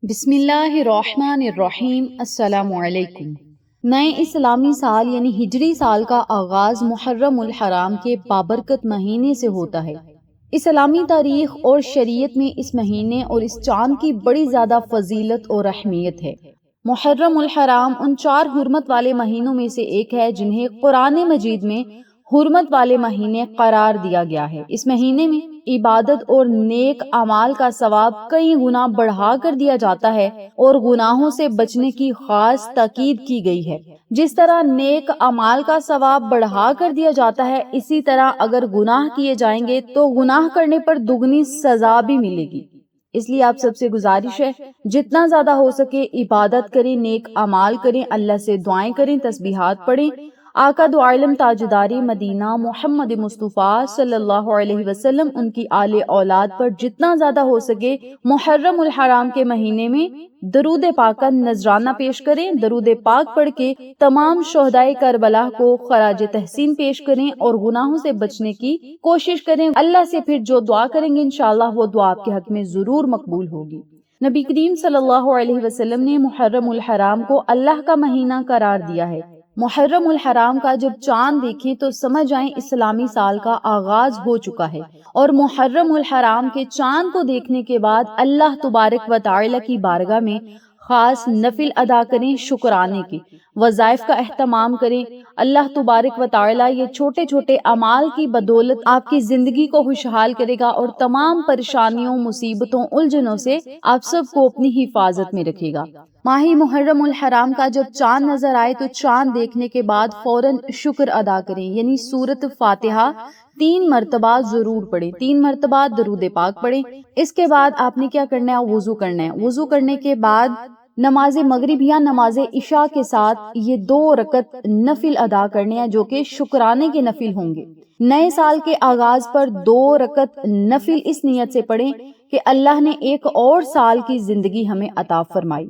بسم اللہ الرحمن الرحیم۔ السلام علیکم۔ نئے اسلامی سال یعنی ہجری سال کا آغاز محرم الحرام کے بابرکت مہینے سے ہوتا ہے۔ اسلامی تاریخ اور شریعت میں اس مہینے اور اس چاند کی بڑی زیادہ فضیلت اور اہمیت ہے۔ محرم الحرام ان 4 حرمت والے مہینوں میں سے ایک ہے جنہیں قرآن مجید میں حرمت والے مہینے قرار دیا گیا ہے۔ اس مہینے میں عبادت اور نیک اعمال کا ثواب کئی گنا بڑھا کر دیا جاتا ہے اور گناہوں سے بچنے کی خاص تاکید کی گئی ہے۔ جس طرح نیک اعمال کا ثواب بڑھا کر دیا جاتا ہے، اسی طرح اگر گناہ کیے جائیں گے تو گناہ کرنے پر دگنی سزا بھی ملے گی۔ اس لیے آپ سب سے گزارش ہے جتنا زیادہ ہو سکے عبادت کریں، نیک اعمال کریں، اللہ سے دعائیں کریں، تسبیحات پڑھیں۔ آقا دو عالم تاجداری مدینہ محمد مصطفیٰ صلی اللہ علیہ وسلم ان کی آل اولاد پر جتنا زیادہ ہو سکے محرم الحرام کے مہینے میں درود پاک کا نذرانہ پیش کریں۔ درود پاک پڑھ کے تمام شہدائے کربلا کو خراج تحسین پیش کریں اور گناہوں سے بچنے کی کوشش کریں۔ اللہ سے پھر جو دعا کریں گے انشاءاللہ وہ دعا آپ کے حق میں ضرور مقبول ہوگی۔ نبی کریم صلی اللہ علیہ وسلم نے محرم الحرام کو اللہ کا مہینہ قرار دیا ہے۔ محرم الحرام کا جب چاند دیکھیں تو سمجھ جائیں اسلامی سال کا آغاز ہو چکا ہے، اور محرم الحرام کے چاند کو دیکھنے کے بعد اللہ تبارک و تعالی کی بارگاہ میں خاص نفل ادا کریں، شکرانے کے وظائف کا اہتمام کریں۔ اللہ تبارک و تعالی یہ چھوٹے چھوٹے اعمال کی بدولت آپ کی زندگی کو خوشحال کرے گا اور تمام پریشانیوں، مصیبتوں، الجھنوں سے آپ سب کو اپنی حفاظت میں رکھے گا۔ ماہ محرم الحرام کا جب چاند نظر آئے تو چاند دیکھنے کے بعد فوراً شکر ادا کریں، یعنی سورۃ فاتحہ 3 مرتبہ ضرور پڑھیں، 3 مرتبہ درود پاک پڑھیں۔ اس کے بعد آپ نے کیا کرنا ہے؟ وضو کرنا ہے۔ وضو کرنے کے بعد نماز مغرب یا نماز عشاء کے ساتھ یہ 2 رکعت نفل ادا کرنے ہیں جو کہ شکرانے کے نفل ہوں گے۔ نئے سال کے آغاز پر 2 رکعت نفل اس نیت سے پڑھیں کہ اللہ نے ایک اور سال کی زندگی ہمیں عطا فرمائی۔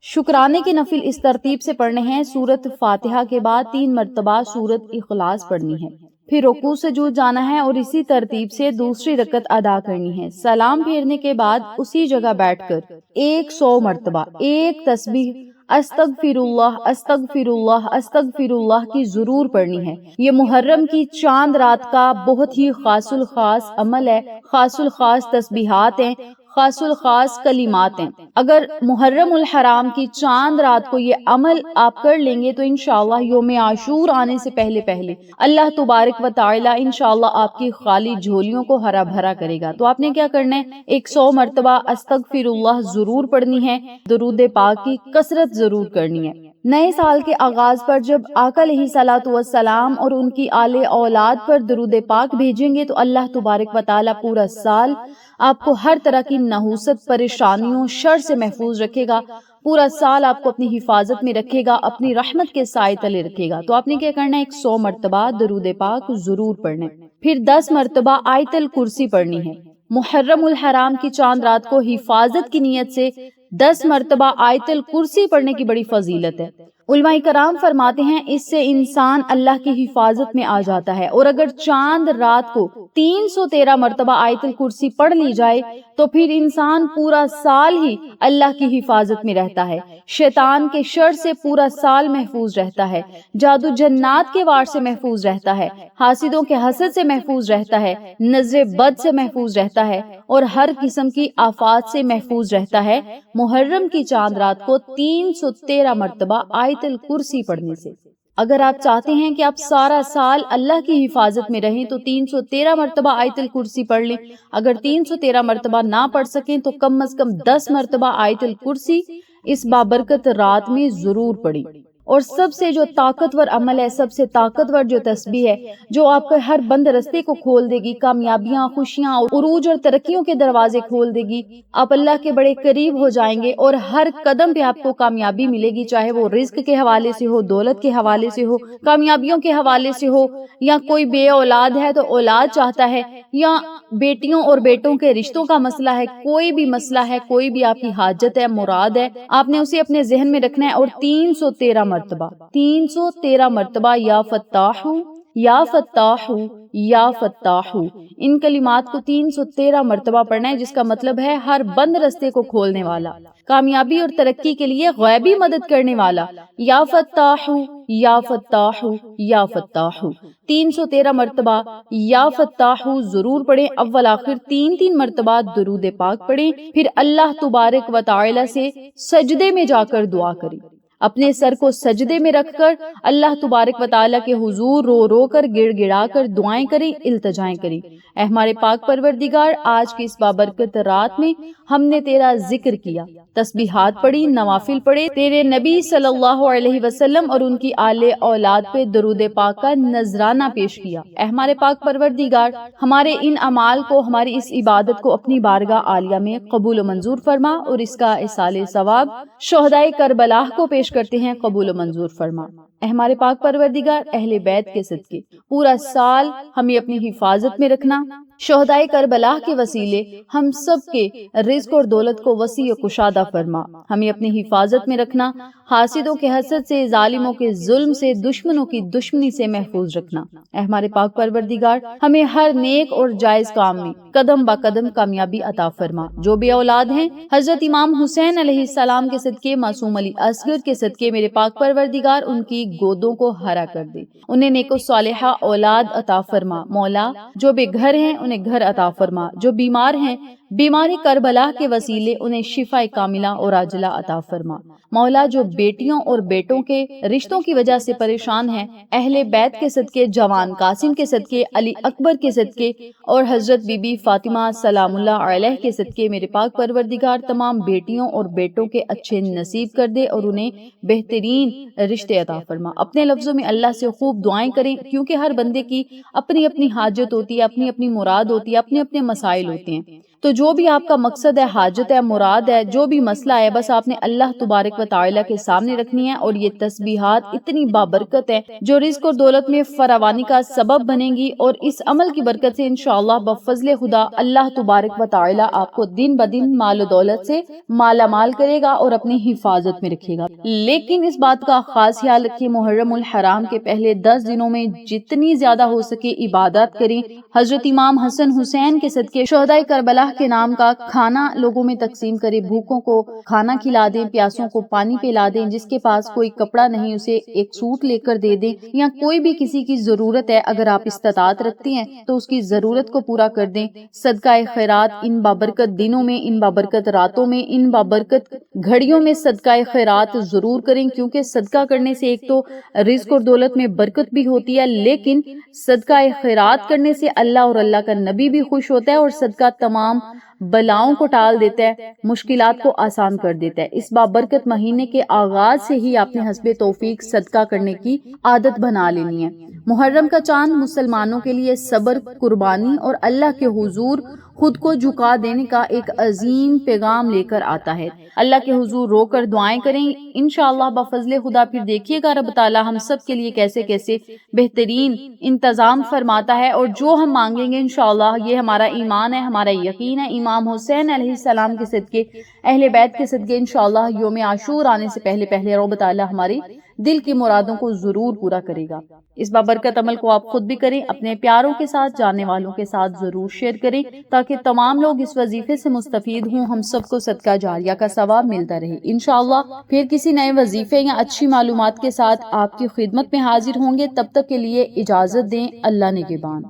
شکرانے کے نفل اس ترتیب سے پڑھنے ہیں: سورۃ فاتحہ کے بعد 3 مرتبہ سورۃ اخلاص پڑھنی ہے، پھر رکوع سجود جانا ہے اور اسی ترتیب سے دوسری رکعت ادا کرنی ہے۔ سلام پھیرنے کے بعد اسی جگہ بیٹھ کر 100 مرتبہ ایک تسبیح استغفر اللہ استغفر اللہ استغفر اللہ کی ضرور پڑھنی ہے۔ یہ محرم کی چاند رات کا بہت ہی خاص الخاص عمل ہے، خاص الخاص تسبیحات ہیں، خاص الخاص کلمات ہیں۔ اگر محرم الحرام کی چاند رات کو یہ عمل آپ کر لیں گے تو انشاءاللہ یوم عاشور آنے سے پہلے اللہ تبارک و تعالی انشاءاللہ آپ کی خالی جھولیوں کو ہرا بھرا کرے گا۔ تو آپ نے کیا کرنا ہے؟ 100 مرتبہ استغفر اللہ ضرور پڑھنی ہے، درود پاک کی کثرت ضرور کرنی ہے۔ نئے سال کے آغاز پر جب آقا علیہ الصلوۃ والسلام اور ان کی آل اولاد پر درود پاک بھیجیں گے تو اللہ تبارک و تعالی پورا سال آپ کو ہر طرح کی نحوست، پریشانیوں، شر سے محفوظ رکھے گا۔ پورا سال آپ کو اپنی حفاظت میں رکھے گا، اپنی رحمت کے سائے تلے رکھے گا۔ تو آپ نے کیا کرنا ہے؟ 100 مرتبہ درود پاک ضرور پڑھنا ہے، پھر 10 مرتبہ آیت الکرسی پڑھنی ہے۔ محرم الحرام کی چاند رات کو حفاظت کی نیت سے 10 مرتبہ آیت الکرسی پڑھنے کی بڑی فضیلت ہے۔ علماء کرام فرماتے ہیں اس سے انسان اللہ کی حفاظت میں آ جاتا ہے، اور اگر چاند رات کو 313 مرتبہ آیت الکرسی پڑھ لی جائے تو پھر انسان پورا سال ہی اللہ کی حفاظت میں رہتا ہے، شیطان کے شر سے پورا سال محفوظ رہتا ہے، جادو جنات کے وار سے محفوظ رہتا ہے، حاسدوں کے حسد سے محفوظ رہتا ہے، نظر بد سے محفوظ رہتا ہے اور ہر قسم کی آفات سے محفوظ رہتا ہے محرم کی چاند رات کو 313 مرتبہ آیت الکرسی پڑھنے سے۔ اگر آپ چاہتے ہیں کہ آپ سارا سال اللہ کی حفاظت میں رہیں تو 313 مرتبہ آیت الکرسی پڑھ لیں۔ اگر 313 مرتبہ نہ پڑھ سکیں تو کم از کم 10 مرتبہ آیت الکرسی اس بابرکت رات میں ضرور پڑھیں۔ اور سب سے جو طاقتور عمل ہے، سب سے طاقتور جو تسبیح ہے جو آپ کے ہر بند رستے کو کھول دے گی، کامیابیاں، خوشیاں، عروج اور ترقیوں کے دروازے کھول دے گی، آپ اللہ کے بڑے قریب ہو جائیں گے اور ہر قدم پہ آپ کو کامیابی ملے گی، چاہے وہ رزق کے حوالے سے ہو، دولت کے حوالے سے ہو، کامیابیوں کے حوالے سے ہو، یا کوئی بے اولاد ہے تو اولاد چاہتا ہے، یا بیٹیوں اور بیٹوں کے رشتوں کا مسئلہ ہے، کوئی بھی مسئلہ ہے، کوئی بھی آپ کی حاجت ہے، مراد ہے، آپ نے اسے اپنے ذہن میں رکھنا ہے اور 313 مرتبہ یا فتاح یا فتاح، یا فتاح، ان کلمات کو 313 مرتبہ پڑھنا ہے، جس کا مطلب ہے ہر بند رستے کو کھولنے والا، کامیابی اور ترقی کے لیے غیبی مدد کرنے والا۔ یا فتاح، یا فتاح، یا فتاح، 313 مرتبہ یا فتاح ضرور پڑھیں۔ اول آخر 3 مرتبہ درود پاک پڑھیں، پھر اللہ تبارک و تعالی سے سجدے میں جا کر دعا کریں۔ اپنے سر کو سجدے میں رکھ کر اللہ تبارک و تعالیٰ کے حضور رو رو کر گڑ گڑا کر دعائیں کریں، التجائیں کریں۔ اے ہمارے پاک پروردگار، آج کی اس بابرکت رات میں ہم نے تیرا ذکر کیا، تسبیحات پڑھی، نوافل پڑھے، تیرے نبی صلی اللہ علیہ وسلم اور ان کی آل اولاد پہ درود پاک کا نذرانہ پیش کیا۔ اے ہمارے پاک پروردگار، ہمارے ان اعمال کو، ہماری اس عبادت کو اپنی بارگاہ عالیہ میں قبول و منظور فرما، اور اس کا ایصال ثواب شہدائے کربلا کو پیش کرتے ہیں، قبول و منظور فرما۔ اے ہمارے پاک پروردگار، اہل بیت کے صدقے پورا سال ہمیں اپنی حفاظت میں رکھنا، شہدائے کربلا کے وسیلے ہم سب کے رزق اور دولت کو وسیع و کشادہ فرما، ہمیں اپنی حفاظت میں رکھنا، حاسدوں کے حسد سے، ظالموں کے ظلم سے، دشمنوں کی دشمنی سے محفوظ رکھنا۔ اے ہمارے پاک پروردگار، ہمیں ہر نیک اور جائز کام میں قدم با قدم کامیابی عطا فرما۔ جو بے اولاد ہیں، حضرت امام حسین علیہ السلام کے صدقے، معصوم علی اصغر کے صدقے میرے پاک پروردگار ان کی گودوں کو ہرا کر دے، انہیں نیک و صالحہ اولاد عطا فرما۔ مولا، جو بے گھر ہیں انہیں گھر عطا فرما، جو بیمار ہیں بیماری کربلا کے وسیلے انہیں شفا کاملہ اور عاجلہ عطا فرما۔ مولا، جو بیٹیوں اور بیٹوں کے رشتوں کی وجہ سے پریشان ہیں، اہل بیت کے صدقے، جوان قاسم کے صدقے، علی اکبر کے صدقے اور حضرت بی بی فاطمہ سلام اللہ علیہ کے صدقے میرے پاک پروردگار تمام بیٹیوں اور بیٹوں کے اچھے نصیب کر دے اور انہیں بہترین رشتے عطا فرما۔ اپنے لفظوں میں اللہ سے خوب دعائیں کریں، کیونکہ ہر بندے کی اپنی اپنی حاجت ہوتی ہے، اپنی اپنی مراد ہوتی ہے، اپنے اپنے مسائل ہوتے ہیں۔ تو جو بھی آپ کا مقصد ہے، حاجت ہے، مراد ہے، جو بھی مسئلہ ہے، بس آپ نے اللہ تبارک و تعالیٰ کے سامنے رکھنی ہے، اور یہ تسبیحات اتنی بابرکت ہے جو رزق اور دولت میں فراوانی کا سبب بنیں گی، اور اس عمل کی برکت سے انشاءاللہ بفضل خدا اللہ تبارک و تعالیٰ آپ کو دن بدن مال و دولت سے مالا مال کرے گا اور اپنی حفاظت میں رکھے گا۔ لیکن اس بات کا خاص خیال رکھیں، محرم الحرام کے پہلے 10 دنوں میں جتنی زیادہ ہو سکے عبادات کریں۔ حضرت امام حسن حسین کے صدقے شہدائے کربلا کے نام کا کھانا لوگوں میں تقسیم کریں، بھوکوں کو کھانا کھلا دیں، پیاسوں کو پانی پلا دیں، جس کے پاس کوئی کپڑا نہیں اسے ایک سوٹ لے کر دے دیں، یا کوئی بھی کسی کی ضرورت ہے، اگر آپ استطاعت رکھتے ہیں تو اس کی ضرورت کو پورا کر دیں۔ صدقہ خیرات ان بابرکت دنوں میں، ان بابرکت راتوں میں، ان بابرکت گھڑیوں میں صدقہ خیرات ضرور کریں، کیونکہ صدقہ کرنے سے ایک تو رزق اور دولت میں برکت بھی ہوتی ہے، لیکن صدقہ خیرات کرنے سے اللہ اور اللہ کا نبی بھی خوش ہوتا ہے، اور صدقہ تمام بلاؤں کو ٹال دیتا ہے، مشکلات کو آسان کر دیتا ہے۔ اس بابرکت مہینے کے آغاز سے ہی آپ نے حسب توفیق صدقہ کرنے کی عادت بنا لینی ہے۔ محرم کا چاند مسلمانوں کے لیے صبر، قربانی اور اللہ کے حضور خود کو جھکا دینے کا ایک عظیم پیغام لے کر آتا ہے۔ اللہ کے حضور رو کر دعائیں کریں، انشاءاللہ بفضل خدا پھر دیکھیے گا رب تعالیٰ ہم سب کے لیے کیسے کیسے بہترین انتظام فرماتا ہے، اور جو ہم مانگیں گے انشاءاللہ یہ ہمارا ایمان ہے، ہمارا یقین ہے۔ امام حسین علیہ السلام کے صدقے، اہل بیت کے صدقے انشاءاللہ یوم عاشور آنے سے پہلے پہلے رب تعالیٰ ہماری دل کی مرادوں کو ضرور پورا کرے گا۔ اس بابرکت عمل کو آپ خود بھی کریں، اپنے پیاروں کے ساتھ، جاننے والوں کے ساتھ ضرور شیئر کریں، تاکہ تمام لوگ اس وظیفے سے مستفید ہوں، ہم سب کو صدقہ جاریہ کا ثواب ملتا رہے۔ انشاءاللہ پھر کسی نئے وظیفے یا اچھی معلومات کے ساتھ آپ کی خدمت میں حاضر ہوں گے، تب تک کے لیے اجازت دیں، اللہ نگہبان۔